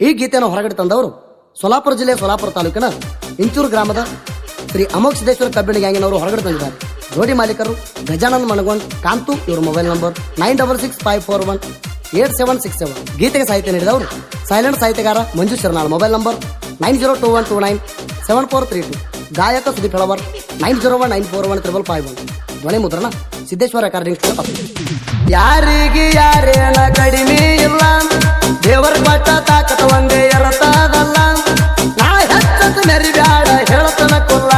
ಈ ಗೀತೆಯನ್ನು ಹೊರಗಡೆ ತಂದವರು ಸೋಲಾಪುರ ಜಿಲ್ಲೆ ಸೋಲಾಪುರ ತಾಲೂಕಿನ ಇಂಚೂರು ಗ್ರಾಮದ ಶ್ರೀ ಅಮೋಘ ಸಿದ್ದೇಶ್ವರ ಕಬ್ಬಿಣ ಗ್ಯಾಂಗಿನವರು ಹೊರಗಡೆ ತಂದಿದ್ದಾರೆ. ಜೋಡಿ ಮಾಲೀಕರು ಗಜಾನನ್ ಮನಗೊಂಡ್ ಕಾಂತು. ಇವರ ಮೊಬೈಲ್ ನಂಬರ್ 9665418767. ಗೀತೆಗೆ ಸಾಹಿತ್ಯ ನೀಡಿದವರು ಸೈಲೆಂಟ್ ಸಾಹಿತ್ಯಗಾರ ಮಂಜು ಶರ್ನಾಳ್. Mobile number 9021297432. ಗಾಯಕ ಸುದೀಪ್ ಹೆಳವರ್ 9019415551. ಧ್ವನಿ ಮುದ್ರಣ ಸಿದ್ದೇಶ್ವರ ರೆಕಾರ್ಡಿಂಗ್. ಯಾರಿಗೆ ಯಾರೇನ ಕಡಿಮೆ ಇಲ್ಲ, ದೇವರ ಪಟ್ಟ ತಾಕತ ಒಂದೇ ಇರತದಲ್ಲ. ನಾ ಹೆಚ್ಚತ ಮೆರಿಬ್ಯಾಡ ಹೇಳತನ ಕೊಲ್ಲ,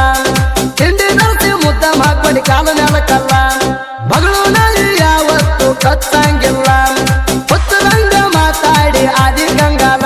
ತಿಂಡಿ ನರಸಿ ಮುದ್ದ ಹಾಕ್ಬಡಿ ಕಾಲ ನೆಲಕಲ್ಲ. ಮಗಳು ನಳಿ ಯಾವತ್ತು ಕಚ್ಚಂಗಿಲ್ಲ, ಹುತ್ತರಂಗ ಮಾತಾಡಿ ಆದಿ ಗಂಗಾಲ.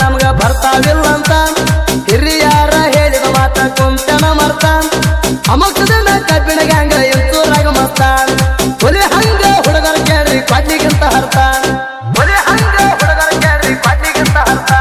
ನಮ್ಗ ಬರ್ತಾವಿಲ್ಲಂತ ಹಿರಿಯಾರ ಹೇಳಿದ ಮಾತ ಕುಂತನ ಮರ್ತ. ಅಮೋಘದಿಂದ ಕಬ್ಬಿಣ ಗ್ಯಾಂಗ ಇಂಚೂರಾಗ ಮಸ್ತ. ಹುಲಿ ಹಂಗ ಹುಡುಗರ ಕೇಳ್ರಿ ಕೊಡ್ಲಿಗಿಂತ ಹರ್ತ. ಹುಲಿ ಹಂಗ ಹುಡುಗರ ಕೇಳ್ರಿ ಕೊಡ್ಲಿಗಿಂತ ಹರ್ತ.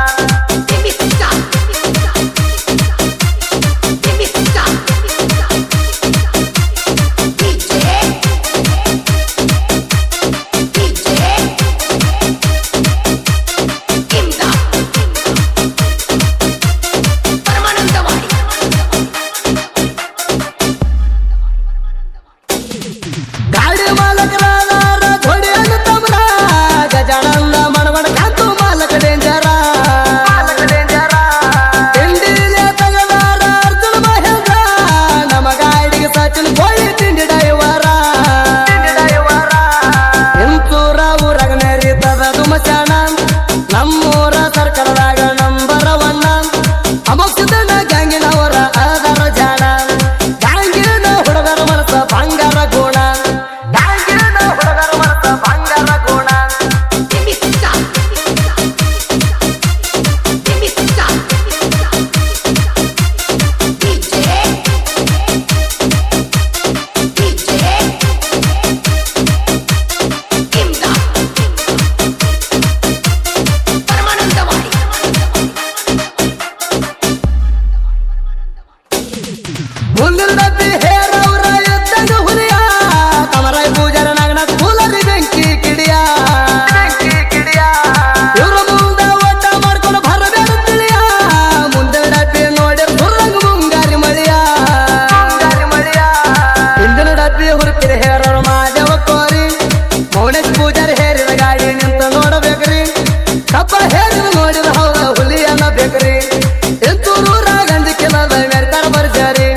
ನಮ್ಮೂರ ಸರ್ಕಾರದಾಗ ನಂಬರ ಒನ್ನ ಅಮೋಘದಿಂದ ಗ್ಯಾಂಗಿನವರ ಆಧಾರ ಜಾಣ. ಗ್ಯಾಂಗಿನ ಹುಡುಗರ ಮನಸ ಬಂಗಾರ ಗುಣ, ಗ್ಯಾಂಗಿನ ಹುಡುಗರ ಮನಸ ಬಂಗಾರ ಗುಣ. ಮುಂದಿನ ಡಬ್ಬಿ ಹೇರವ್ರ ಎದ್ದಂಗ ಹುಲಿಯ, ಕಮರಾಯ್ ಪೂಜಾರ ನಾಗನಾಥ್ ಕೂಲರಿ ಬೆಂಕಿ ಕಿಡಿಯ. ಇವ್ರ ಮುಂದ ಒಟ್ಟ ಮಾಡ್ಕೊಂಡು ಬರಬೇಡ ತಿಳಿಯ, ಮುಂದೆ ಡಬ್ಬಿ ನೋಡಿ ಸುರಂಗ ಮುಂಗಾರಿ ಮಳಿಯ. ಹಿಂದಿನ ಡಬ್ಬಿ ಹುರುಪಿರಿ ಹೇರವ್ರ ಮಾದೇವ ಕೋರಿ, ಮೌನೇಶ್ ಪೂಜಾರಿ ಹೇರಿದ ಗಾಡಿ ನಿಂತ ನೋಡಬೇಕ್ರಿ. ಕಪ್ಪ ಹೇರಿದ ನೋಡಿದ ಹೌದ ಹುಲಿಯನ್ನ ಬೇಕ್ರಿ. ಎಂತೂರು ರಾಗಂದಿಕ್ಕಿಲ್ಲದ ಮೆರ್ತಾರ ಬರ್ಜಾರಿ.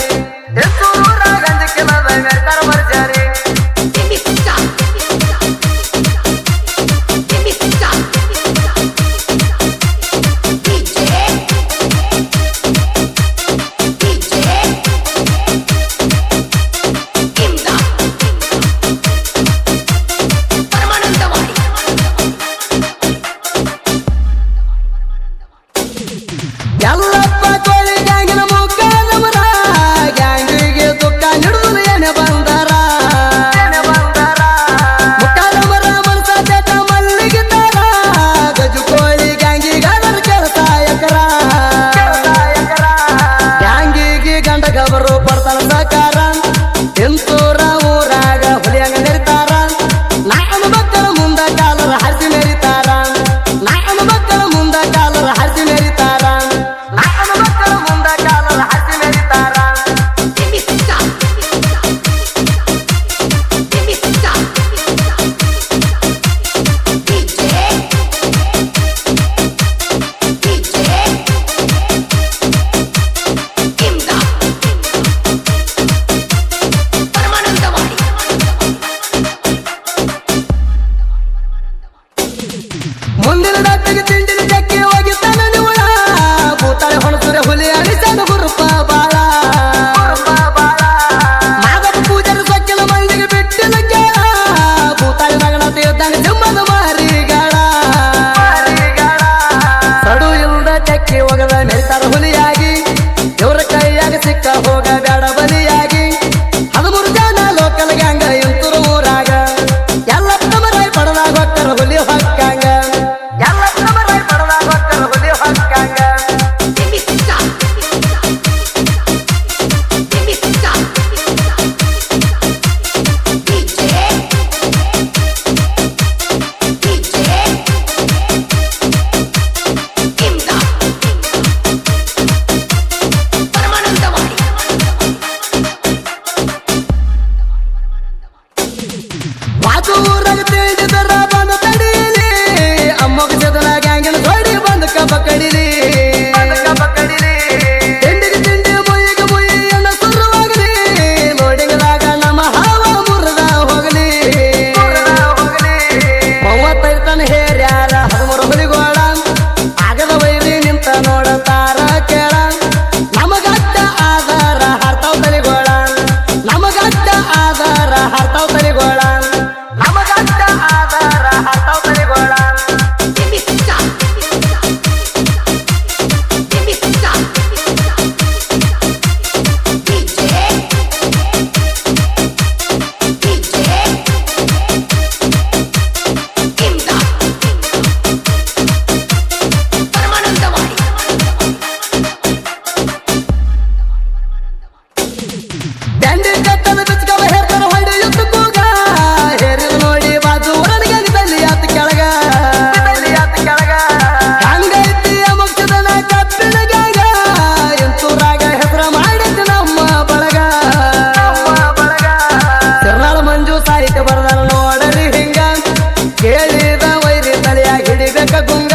ಹೊಡಿಬೇಕ ಗುಂಗ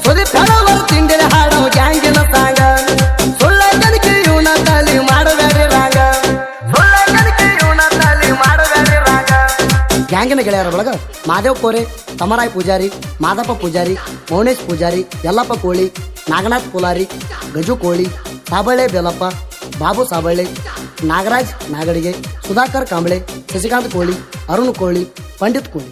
ಸುದೀಪ್ ಹೇಳೋರು ತಿಂಡಿನ ಹಾಡೋ ಗ್ಯಾಂಗಿನ ಸಾಂಗ ಸುಳ್ಳ ಕಲಿಕೆ ಇವನ ತಾಲಿ ಮಾಡಬೇಡಿ ರಾಗ ಸುಳ್ಳ ಕಲಿಕೆ ಇವನ ತಾಲಿ ಮಾಡಬೇಡಿ ರಾಗ ಗ್ಯಾಂಗಿನ ಗೆಳೆಯರ ಒಳಗ ಮಾದೇವ್ ಕೋರೆ ತಮರಾಯ್ ಪೂಜಾರಿ ಮಾದಪ್ಪ ಪೂಜಾರಿ ಮೌನೇಶ್ ಪೂಜಾರಿ ಯಲ್ಲಪ್ಪ ಕೋಳಿ ನಾಗನಾಥ್ ಕೋಲಾರಿ ಗಜು ಕೋಳಿ ಸಾಬಳೆ ಬೇಲಪ್ಪ ಬಾಬು ಸಾಬಳೆ ನಾಗರಾಜ್ ನಾಗಡಿಗೆ ಸುಧಾಕರ್ ಕಾಂಬಳೆ ಶಶಿಕಾಂತ್ ಕೋಳಿ ಅರುಣ್ ಕೋಳಿ ಪಂಡಿತ್ ಕೋಳಿ